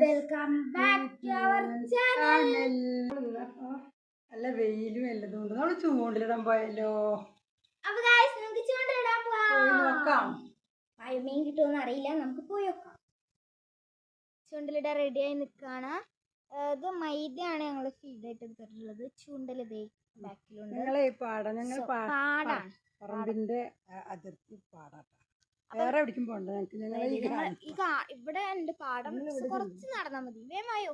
Welcome back to our channel. നല്ല വെയിലും എല്ലതും ഉണ്ട്. നമ്മൾ ചൂണ്ടിലിടാൻ പോയല്ലോ. അപ്പൊ ഗൈസ് നമുക്ക് ചൂണ്ടിലിടാൻ നോക്കാം. മീൻ കിട്ടുമെന്ന് അറിയില്ല, നമുക്ക് പോയി നോക്കാം. ചൂണ്ടിലിടാൻ റെഡിയായി നിൽക്കുകയാണ്. ഇത് മൈദയാണ് ഞങ്ങൾ ഫീഡായിട്ട് എടുത്തിട്ടുള്ളത്. ചൂണ്ടലിതേ ബാക്കിലുണ്ട്. പാടാണ്, പറമ്പിന്റെ അതിർത്തി പാടാട്ടാ. വേറെ എവിടേക്കും പോണ്ട. ഇവിടെ ഉണ്ട് പാടം, കുറച്ച് നടന്നാൽ മതി. വേമായോ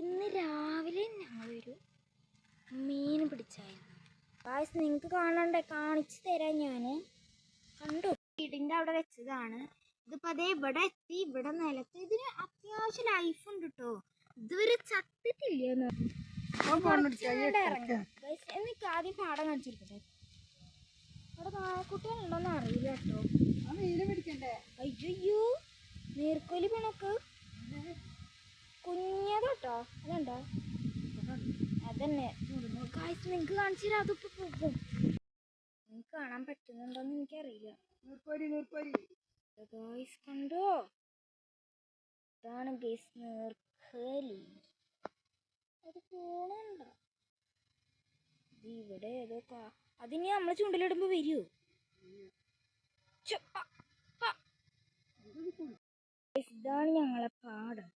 ഇന്ന് രാവിലെ ഞങ്ങളൊരു മീൻ പിടിച്ചായിരുന്നു. ഗായ്സ് നിങ്ങൾക്ക് കാണണ്ടേ, കാണിച്ചു തരാം. ഞാൻ കണ്ടു, വീടിൻ്റെ അവിടെ വെച്ചതാണ്. ഇതിപ്പോ അതേ ഇവിടെ എത്തി, ഇവിടെ നിലത്ത്. ഇതിന് അത്യാവശ്യം ലൈഫ് ഉണ്ട് കേട്ടോ. ഇതുവരെ ചത്തിട്ടില്ല. എനിക്ക് ആദ്യം പാടം കാണിച്ചിരിക്കട്ടെ. അവിടെ നായക്കുട്ടികളുണ്ടോന്ന് അറിയില്ല കേട്ടോ. അയ്യോ, നീർക്കോലി പണക്ക് കുഞ്ഞതോട്ടോ. അതുണ്ടോ? അതന്നെ ഗായ്സ്, നിങ്ങൾക്ക് കാണിച്ചു തരാം. അതിപ്പോ പോകും. നിങ്ങൾക്ക് കാണാൻ പറ്റുന്നുണ്ടോന്ന് എനിക്കറിയില്ല. ഗായ്സ് കണ്ടോ? ഇതാണ് ഗൈസ് നീർക്കോലി. അത് പോണുണ്ടോ? ഇവിടെ ഏതോ അതിന് നമ്മൾ ചൂണ്ടിലിടുമ്പോ വരുമോ? ഇതാണ് ഞങ്ങളെ പാടം.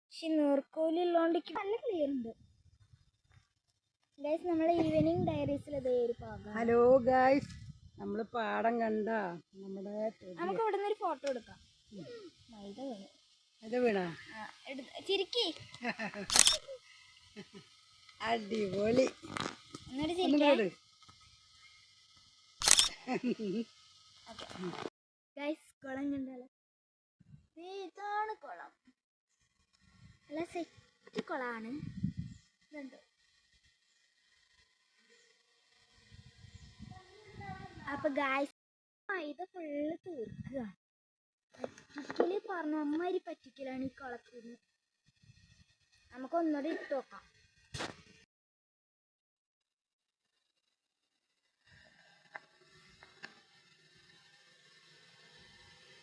പക്ഷെ നീർക്കോലി ഉള്ളോണ്ട് നല്ല ക്ലിയർ ഉണ്ട്. ഗൈസ് നമ്മളെ ഈവനിങ് ഡയറീസിൽ അതേ ഒരു പാടം. ഹലോ ഗൈസ്, നമ്മള് പാടം കണ്ട. നമ്മുടെ നമുക്ക് ഇവിടെ നിന്ന് ഒരു ഫോട്ടോ എടുക്കാം. മൈദ വീണു. ഇത് വീണാ ചിരിക്കി. അടിപൊളി. എന്നിട്ട് ഗൈസ് കുളം കണ്ടാലോ? ഇതാണ് കുളം. നല്ല സെറ്റ് കുളമാണ്. ഇതുണ്ട്. അപ്പൊ ഗൈസ് ഇത് ഫുള്ള് തീർക്കുക. പറ്റിക്കല് പറഞ്ഞ അമ്മമാരി പറ്റിക്കലാണ് ഈ കുളത്തിന്. നമുക്ക് ഒന്നുകൂടെ ഇട്ട് നോക്കാം.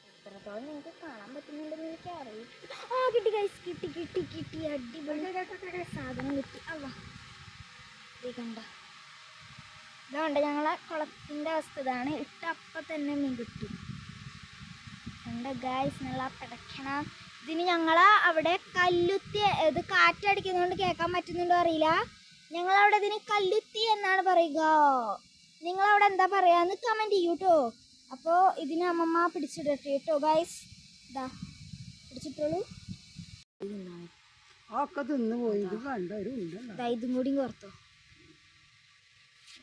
എത്രത്തോളം നിങ്ങൾക്ക് കാണാൻ പറ്റുന്നുണ്ടെന്ന് എനിക്ക് അറിയില്ല. കിട്ടി ഗൈസ്, കിട്ടി കിട്ടി കിട്ടി. അടിപൊളി സാധനം കിട്ടി. കണ്ട ഇതുകൊണ്ട് ഞങ്ങളെ കുളത്തിൻ്റെ അവസ്ഥ ഇതാണ്. ഇട്ട അപ്പം തന്നെ മീൻ കിട്ടും. കണ്ട ഗൈസ്, നല്ല പിടയ്ക്കണം. ഇതിന് ഞങ്ങളെ അവിടെ കല്ലുത്തി, ഇത് കാറ്റടിക്കുന്നതുകൊണ്ട് കേൾക്കാൻ പറ്റുന്നുണ്ടോ അറിയില്ല. ഞങ്ങളവിടെ ഇതിന് കല്ലുത്തി എന്നാണ് പറയുക. നിങ്ങളവിടെ എന്താ പറയാന്ന് കമൻറ്റ് ചെയ്യൂ കേട്ടോ. അപ്പോൾ ഇതിന് അമ്മമ്മ പിടിച്ചിടട്ടെ കേട്ടോ ഗൈസ്. ഇതാ പിടിച്ചിട്ടുള്ളൂ. ഇതും കൂടി കോർത്തോ.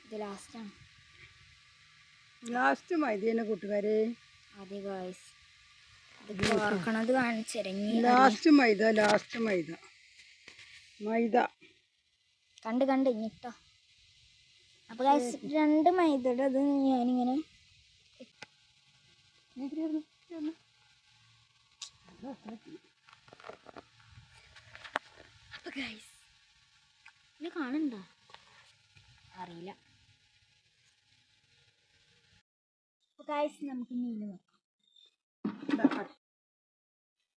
ഇത് ലാസ്റ്റാണ്. ലാസ്റ്റ് മൈദ കൂട്ടുകാരെ. അതെ ഗൈസ്, ഇത് കോർക്കണത് കാണിച്ചിറങ്ങി. ലാസ്റ്റ് മൈദ, ലാസ്റ്റ് മൈദ മൈദ കണ്ട് ഇഞ്ഞിട്ടോ. അപ്പൊ ഗൈസ് 2 മൈദയുടെ അത് ഞാനിങ്ങനെ അപ്പൊ ഗൈസ് ഇത് കാണണ്ടോ അറിയില്ല. ഗൈസ് നമുക്ക് മീൻ നോക്കാം.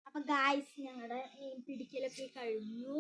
അപ്പൊ ഗൈസ് ഞങ്ങളുടെ മീൻ പിടിക്കലൊക്കെ കഴിഞ്ഞു.